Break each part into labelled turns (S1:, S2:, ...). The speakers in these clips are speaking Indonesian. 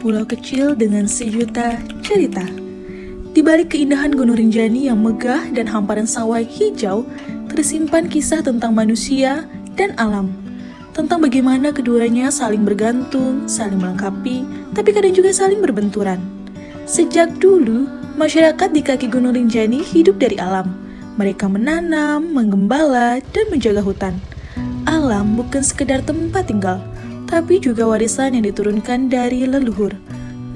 S1: pulau kecil dengan sejuta cerita. Di balik keindahan Gunung Rinjani yang megah dan hamparan sawah hijau, tersimpan kisah tentang manusia dan alam. Tentang bagaimana keduanya saling bergantung, saling melengkapi, tapi kadang juga saling berbenturan. Sejak dulu, masyarakat di kaki Gunung Rinjani hidup dari alam. Mereka menanam, menggembala, dan menjaga hutan. Alam bukan sekedar tempat tinggal, tapi juga warisan yang diturunkan dari leluhur.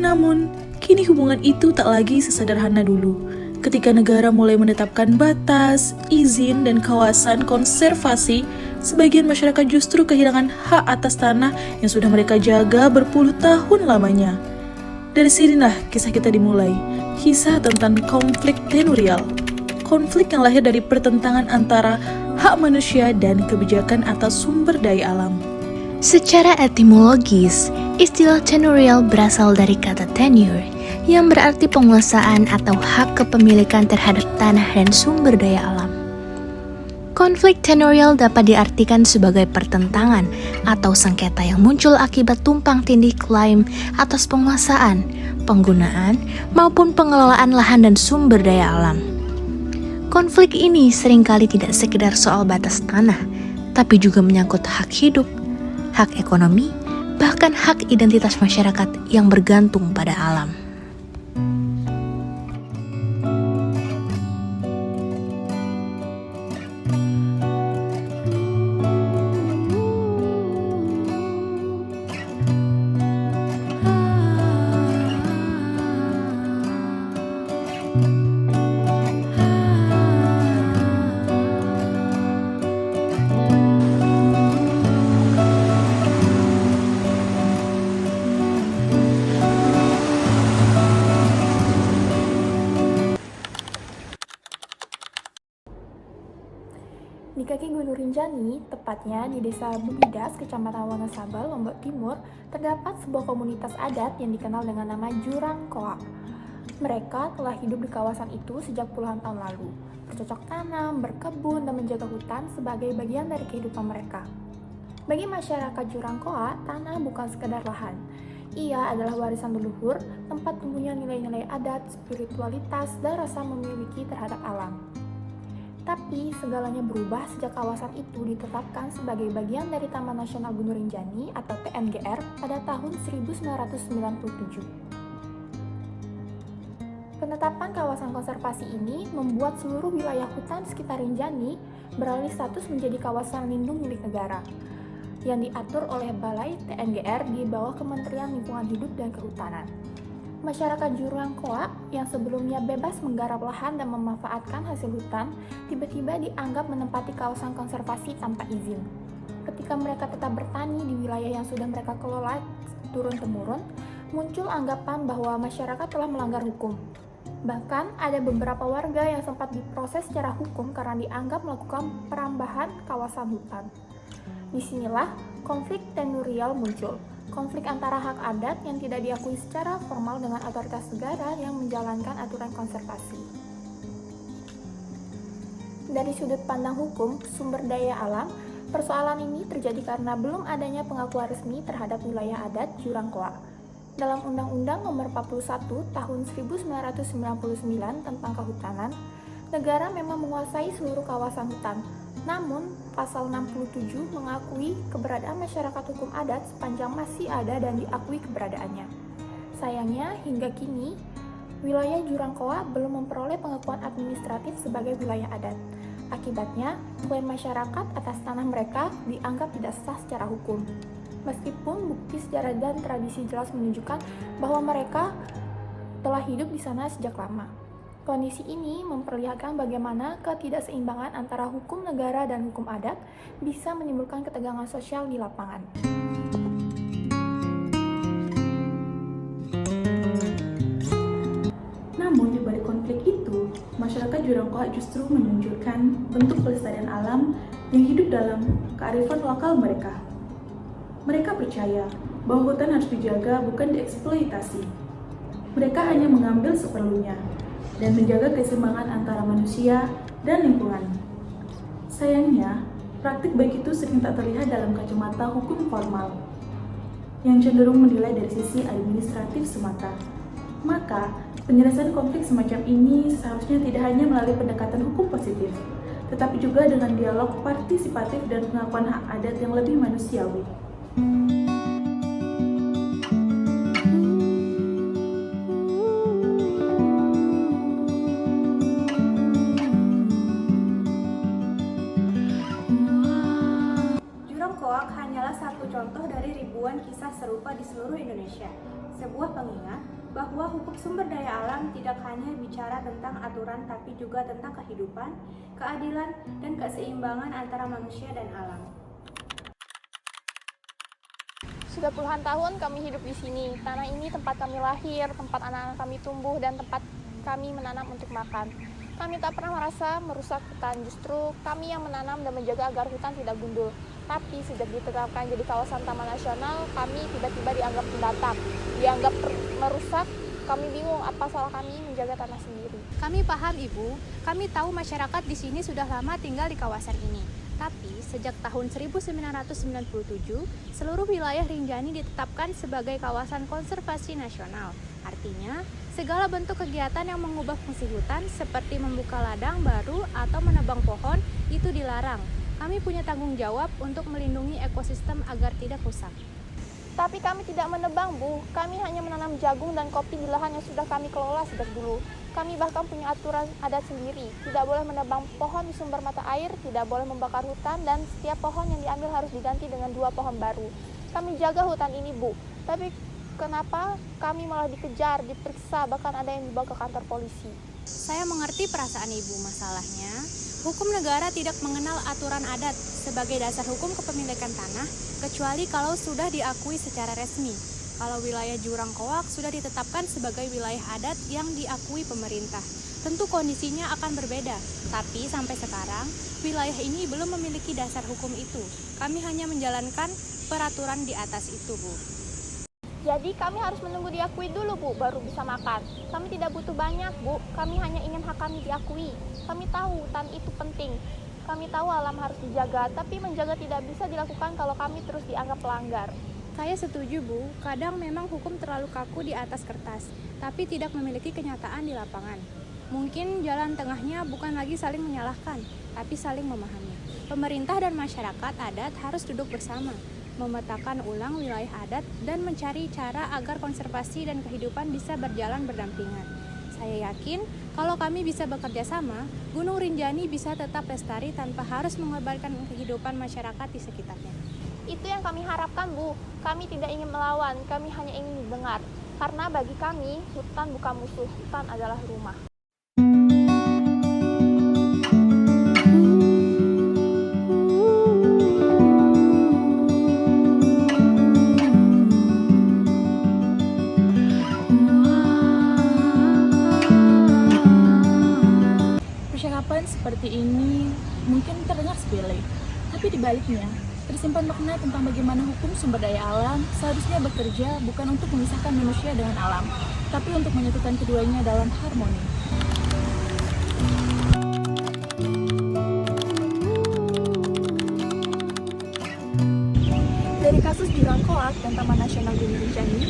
S1: Namun, kini hubungan itu tak lagi sesederhana dulu. Ketika negara mulai menetapkan batas, izin, dan kawasan konservasi, sebagian masyarakat justru kehilangan hak atas tanah yang sudah mereka jaga berpuluh tahun lamanya. Dari sinilah kisah kita dimulai, kisah tentang konflik tenurial. Konflik yang lahir dari pertentangan antara hak manusia dan kebijakan atas sumber daya alam.
S2: Secara etimologis, istilah tenurial berasal dari kata tenure, yang berarti penguasaan atau hak kepemilikan terhadap tanah dan sumber daya alam. Konflik tenurial dapat diartikan sebagai pertentangan atau sengketa yang muncul akibat tumpang tindih klaim atas penguasaan, penggunaan, maupun pengelolaan lahan dan sumber daya alam. Konflik ini seringkali tidak sekedar soal batas tanah, tapi juga menyangkut hak hidup, hak ekonomi, bahkan hak identitas masyarakat yang bergantung pada alam.
S3: Di kaki Gunung Rinjani, tepatnya di Desa Bubidas, Kecamatan Wonosabel, Lombok Timur, terdapat sebuah komunitas adat yang dikenal dengan nama Jurang Koa. Mereka telah hidup di kawasan itu sejak puluhan tahun lalu, bercocok tanam, berkebun, dan menjaga hutan sebagai bagian dari kehidupan mereka. Bagi masyarakat Jurang Koa, tanah bukan sekedar lahan. Ia adalah warisan leluhur, tempat tumbuhnya nilai-nilai adat, spiritualitas, dan rasa memiliki terhadap alam. Tapi segalanya berubah sejak kawasan itu ditetapkan sebagai bagian dari Taman Nasional Gunung Rinjani atau TNGR pada tahun 1997. Penetapan kawasan konservasi ini membuat seluruh wilayah hutan sekitar Rinjani beralih status menjadi kawasan lindung milik negara yang diatur oleh Balai TNGR di bawah Kementerian Lingkungan Hidup dan Kehutanan. Masyarakat Jurang Koa yang sebelumnya bebas menggarap lahan dan memanfaatkan hasil hutan, tiba-tiba dianggap menempati kawasan konservasi tanpa izin. Ketika mereka tetap bertani di wilayah yang sudah mereka kelola turun-temurun, muncul anggapan bahwa masyarakat telah melanggar hukum. Bahkan ada beberapa warga yang sempat diproses secara hukum karena dianggap melakukan perambahan kawasan hutan. Disinilah konflik tenurial muncul. Konflik antara hak adat yang tidak diakui secara formal dengan otoritas negara yang menjalankan aturan konservasi. Dari sudut pandang hukum sumber daya alam, persoalan ini terjadi karena belum adanya pengakuan resmi terhadap wilayah adat Jurang Koa. Dalam Undang-Undang Nomor 41 Tahun 1999 tentang Kehutanan, negara memang menguasai seluruh kawasan hutan. Namun, Pasal 67 mengakui keberadaan masyarakat hukum adat sepanjang masih ada dan diakui keberadaannya. Sayangnya, hingga kini, wilayah Jurang Koa belum memperoleh pengakuan administratif sebagai wilayah adat. Akibatnya, klaim masyarakat atas tanah mereka dianggap tidak sah secara hukum. Meskipun bukti sejarah dan tradisi jelas menunjukkan bahwa mereka telah hidup di sana sejak lama. Kondisi ini memperlihatkan bagaimana ketidakseimbangan antara hukum negara dan hukum adat bisa menimbulkan ketegangan sosial di lapangan.
S1: Namun di balik konflik itu, masyarakat Jurang Koa justru menunjukkan bentuk pelestarian alam yang hidup dalam kearifan lokal mereka. Mereka percaya bahwa hutan harus dijaga, bukan dieksploitasi. Mereka hanya mengambil seperlunya dan menjaga keseimbangan antara manusia dan lingkungan. Sayangnya, praktik baik itu sering tak terlihat dalam kacamata hukum formal. yang cenderung menilai dari sisi administratif semata. Maka, penyelesaian konflik semacam ini seharusnya tidak hanya melalui pendekatan hukum positif, tetapi juga dengan dialog partisipatif dan pengakuan hak adat yang lebih manusiawi.
S4: Jurang Koak hanyalah satu contoh dari ribuan kisah serupa di seluruh Indonesia. Sebuah pengingat bahwa hukum sumber daya alam tidak hanya bicara tentang aturan tapi juga tentang kehidupan, keadilan, dan keseimbangan antara manusia dan alam.
S3: Sudah puluhan tahun kami hidup di sini. Tanah ini tempat kami lahir, tempat anak-anak kami tumbuh, dan tempat kami menanam untuk makan. Kami tak pernah merasa merusak hutan, justru kami yang menanam dan menjaga agar hutan tidak gundul. Tapi sejak ditetapkan jadi kawasan taman nasional, kami tiba-tiba dianggap pendatang, dianggap merusak. Kami bingung apa salah kami menjaga tanah sendiri.
S4: Kami paham, Ibu. Kami tahu masyarakat di sini sudah lama tinggal di kawasan ini. Tapi sejak tahun 1997, seluruh wilayah Rinjani ditetapkan sebagai kawasan konservasi nasional. Artinya, segala bentuk kegiatan yang mengubah fungsi hutan seperti membuka ladang baru atau menebang pohon itu dilarang. Kami punya tanggung jawab untuk melindungi ekosistem agar tidak rusak.
S3: Tapi kami tidak menebang, Bu. Kami hanya menanam jagung dan kopi di lahan yang sudah kami kelola sejak dulu. Kami bahkan punya aturan adat sendiri. Tidak boleh menebang pohon di sumber mata air, tidak boleh membakar hutan, dan setiap pohon yang diambil harus diganti dengan 2 pohon baru. Kami jaga hutan ini, Bu. Tapi kenapa kami malah dikejar, diperiksa, bahkan ada yang dibawa ke kantor polisi?
S4: Saya mengerti perasaan Ibu. Masalahnya, hukum negara tidak mengenal aturan adat sebagai dasar hukum kepemilikan tanah, kecuali kalau sudah diakui secara resmi. Kalau wilayah Jurang Koak sudah ditetapkan sebagai wilayah adat yang diakui pemerintah, tentu kondisinya akan berbeda. Tapi sampai sekarang, wilayah ini belum memiliki dasar hukum itu. Kami hanya menjalankan peraturan di atas itu, Bu.
S3: Jadi kami harus menunggu diakui dulu, Bu, baru bisa makan. Kami tidak butuh banyak, Bu. Kami hanya ingin hak kami diakui. Kami tahu hutan itu penting. Kami tahu alam harus dijaga, tapi menjaga tidak bisa dilakukan kalau kami terus dianggap pelanggar.
S4: Saya setuju, Bu. Kadang memang hukum terlalu kaku di atas kertas, tapi tidak memiliki kenyataan di lapangan. Mungkin jalan tengahnya bukan lagi saling menyalahkan, tapi saling memahami. Pemerintah dan masyarakat adat harus duduk bersama, memetakan ulang wilayah adat, dan mencari cara agar konservasi dan kehidupan bisa berjalan berdampingan. Saya yakin kalau kami bisa bekerja sama, Gunung Rinjani bisa tetap lestari tanpa harus mengorbankan kehidupan masyarakat di sekitarnya.
S3: Itu yang kami harapkan, Bu. Kami tidak ingin melawan, kami hanya ingin didengar. Karena bagi kami, hutan bukan musuh, hutan adalah rumah.
S1: Percakapan seperti ini mungkin terdengar sepele, tapi dibaliknya tersimpan makna tentang bagaimana hukum sumber daya alam seharusnya bekerja bukan untuk memisahkan manusia dengan alam, tapi untuk menyatukan keduanya dalam harmoni. Dari kasus Jurang Koak dan Taman Nasional Gunung Rinjani,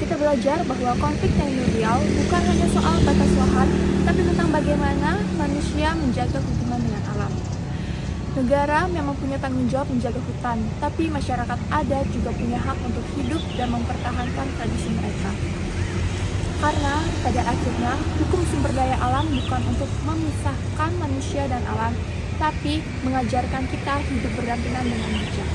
S1: kita belajar bahwa konflik teritorial bukan hanya soal batas lahan, tapi tentang bagaimana manusia menjaga hubungan dengan alam. Negara memang punya tanggung jawab menjaga hutan, tapi masyarakat adat juga punya hak untuk hidup dan mempertahankan tradisi mereka. Karena pada akhirnya, hukum sumber daya alam bukan untuk memisahkan manusia dan alam, tapi mengajarkan kita hidup berdampingan dengan bijak.